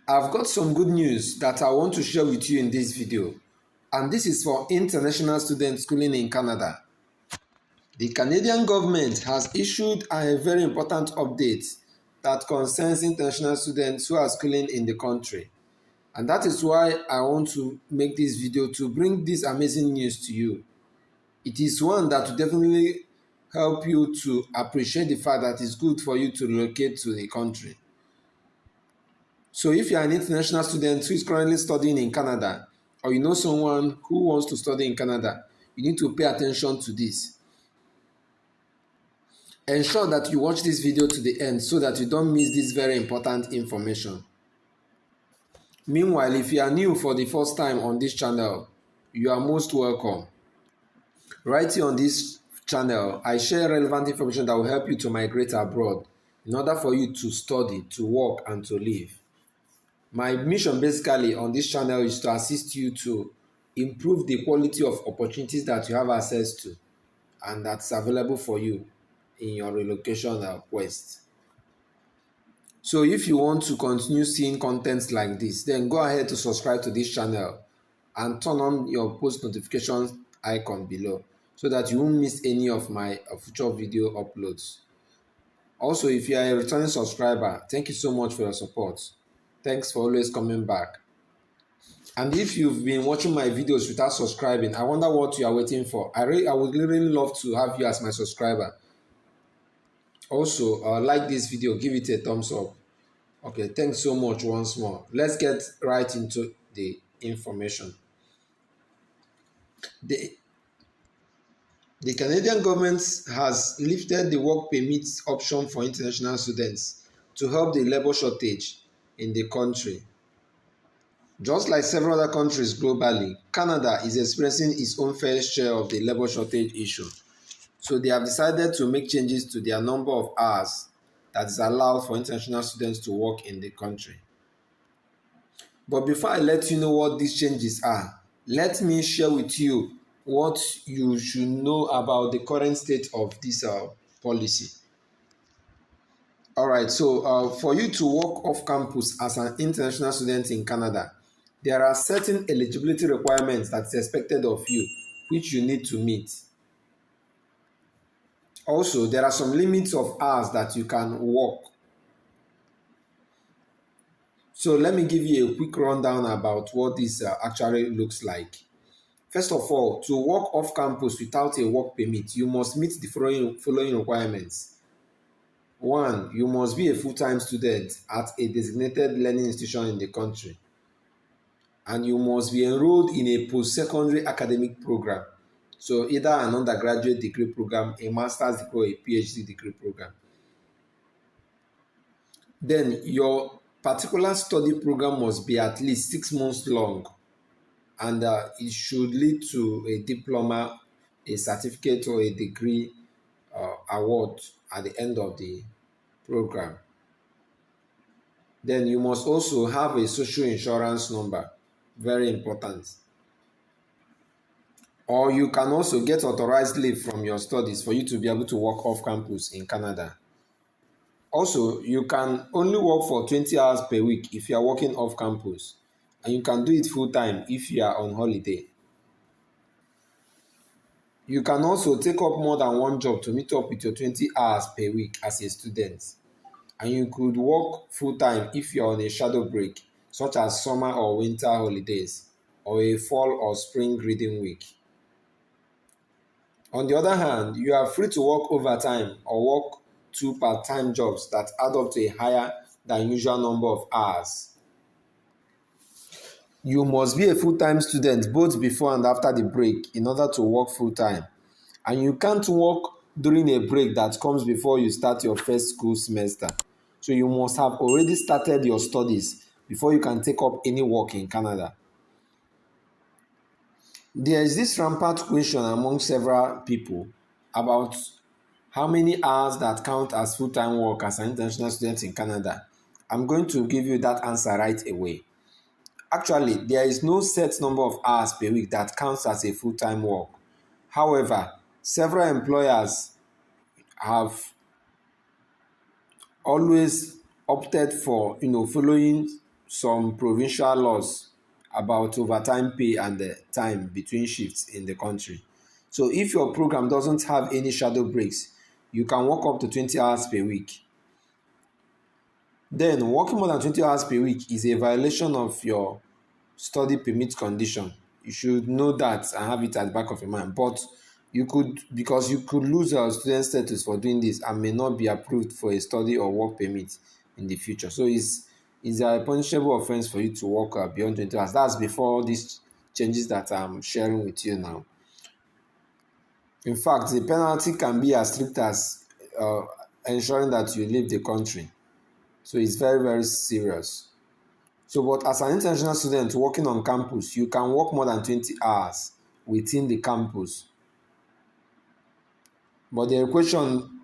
I've got some good news that I want to share with you in this video, and this is for international students schooling in Canada. The Canadian government has issued a very important update that concerns international students who are schooling in the country. And that is why I want to make this video to bring this amazing news to you. It is one that will definitely help you to appreciate the fact that it's good for you to relocate to the country. So if you are an international student who is currently studying in Canada, or you know someone who wants to study in Canada, you need to pay attention to this. Ensure that you watch this video to the end so that you don't miss this very important information. Meanwhile, if you are new for the first time on this channel, you are most welcome. Right here on this channel, I share relevant information that will help you to migrate abroad in order for you to study, to work, and to live. My mission basically on this channel is to assist you to improve the quality of opportunities that you have access to and that's available for you in your relocation quest. So if you want to continue seeing contents like this, then go ahead to subscribe to this channel and turn on your post notifications icon below so that you won't miss any of my future video uploads. Also, if you are a returning subscriber, thank you so much for your support. Thanks for always coming back. And if you've been watching my videos without subscribing, I wonder what you are waiting for. I would really love to have you as my subscriber. Also, like this video, give it a thumbs up. Okay, thanks so much once more. Let's get right into the information. The Canadian government has lifted the work permit option for international students to help the labor shortage in the country. Just like several other countries globally, Canada is experiencing its own fair share of the labor shortage issue. So they have decided to make changes to their number of hours that is allowed for international students to work in the country. But before I let you know what these changes are, let me share with you what you should know about the current state of this policy. Alright, so for you to work off campus as an international student in Canada, there are certain eligibility requirements that is expected of you, which you need to meet. Also, there are some limits of hours that you can work. So let me give you a quick rundown about what this actually looks like. First of all, to work off campus without a work permit, you must meet the following requirements. 1. You must be a full-time student at a designated learning institution in the country. And you must be enrolled in a post-secondary academic program. So either an undergraduate degree program, a master's degree, or a PhD degree program. Then your particular study program must be at least 6 months long, and it should lead to a diploma, a certificate, or a degree award at the end of the program. Then you must also have a social insurance number, very important. Or you can also get authorized leave from your studies for you to be able to work off campus in Canada. Also, you can only work for 20 hours per week if you are working off campus, and you can do it full time if you are on holiday. You can also take up more than one job to meet up with your 20 hours per week as a student. And you could work full time if you are on a shadow break, such as summer or winter holidays, or a fall or spring reading week. On the other hand, you are free to work overtime or work 2 part-time jobs that add up to a higher than usual number of hours. You must be a full-time student both before and after the break in order to work full-time. And you can't work during a break that comes before you start your first school semester. So you must have already started your studies before you can take up any work in Canada. There is this rampant question among several people about how many hours that count as full-time work as an international student in Canada. I'm going to give you that answer right away. Actually, there is no set number of hours per week that counts as a full-time work. However, several employers have always opted for following some provincial laws about overtime pay and the time between shifts in the country. So if your program doesn't have any shadow breaks, you can work up to 20 hours per week. Then working more than 20 hours per week is a violation of your study permit condition. You should know that and have it at the back of your mind. But because you could lose your student status for doing this and may not be approved for a study or work permit in the future. So it's a punishable offense for you to work beyond 20 hours. That's before these changes that I'm sharing with you now. In fact, the penalty can be as strict as ensuring that you leave the country. So it's very, very serious. So, but as an international student working on campus, you can work more than 20 hours within the campus. But the question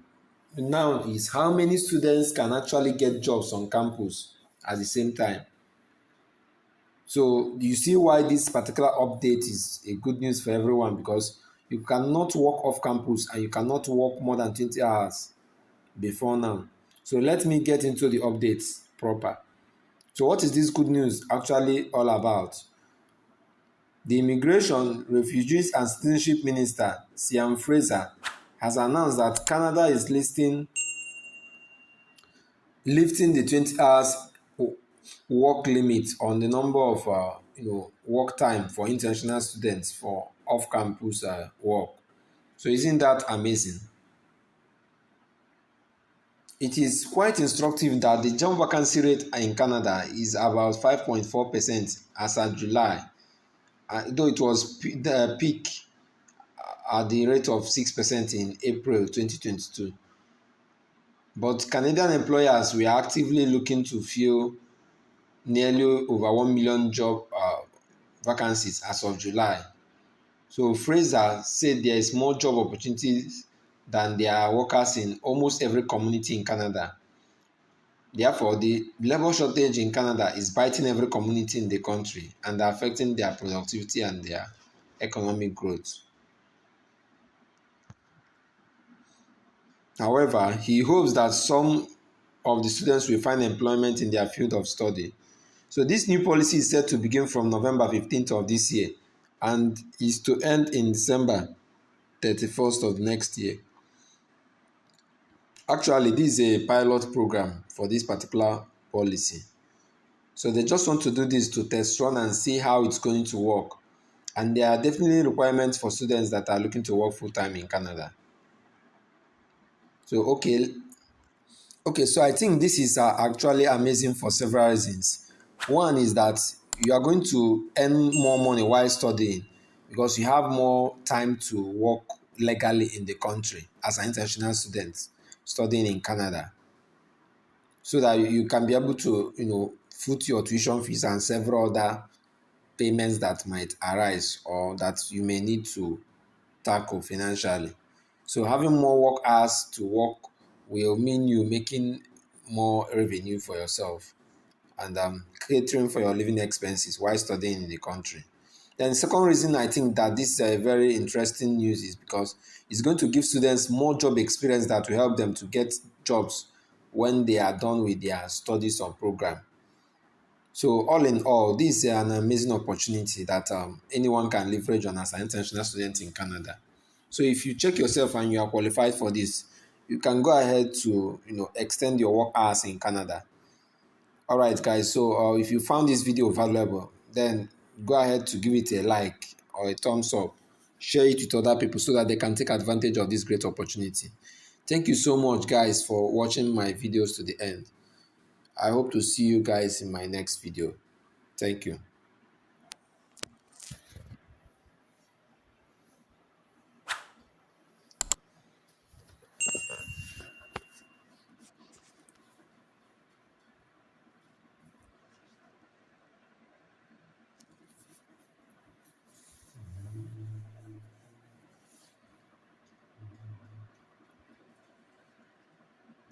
now is how many students can actually get jobs on campus at the same time? So you see why this particular update is a good news for everyone, because you cannot work off campus and you cannot work more than 20 hours before now. So let me get into the updates proper. So what is this good news actually all about? The Immigration, Refugees and Citizenship Minister, Siam Fraser, has announced that Canada is lifting the 20 hours work limit on the number of work time for international students for off-campus work. So isn't that amazing? It is quite instructive that the job vacancy rate in Canada is about 5.4% as of July, though it was the peak at the rate of 6% in April 2022. But Canadian employers were actively looking to fill nearly over 1 million job vacancies as of July. So Fraser said there is more job opportunities than there are workers in almost every community in Canada. Therefore, the labor shortage in Canada is biting every community in the country and affecting their productivity and their economic growth. However, he hopes that some of the students will find employment in their field of study. So this new policy is set to begin from November 15th of this year and is to end in December 31st of next year. Actually, this is a pilot program for this particular policy. So they just want to do this to test run and see how it's going to work. And there are definitely requirements for students that are looking to work full-time in Canada. So, so I think this is actually amazing for several reasons. One is that you are going to earn more money while studying because you have more time to work legally in the country as an international student studying in Canada, so that you can be able to foot your tuition fees and several other payments that might arise or that you may need to tackle financially. So having more work hours to work will mean you making more revenue for yourself and catering for your living expenses while studying in the country. Then the second reason I think that this is a very interesting news is because it's going to give students more job experience that will help them to get jobs when they are done with their studies or program. So all in all, this is an amazing opportunity that anyone can leverage on as an international student in Canada. So if you check yourself and you are qualified for this, you can go ahead to extend your work hours in Canada. All right, guys. So if you found this video valuable, then go ahead to give it a like or a thumbs up. Share it with other people so that they can take advantage of this great opportunity. Thank you so much, guys, for watching my videos to the end. I hope to see you guys in my next video. Thank you.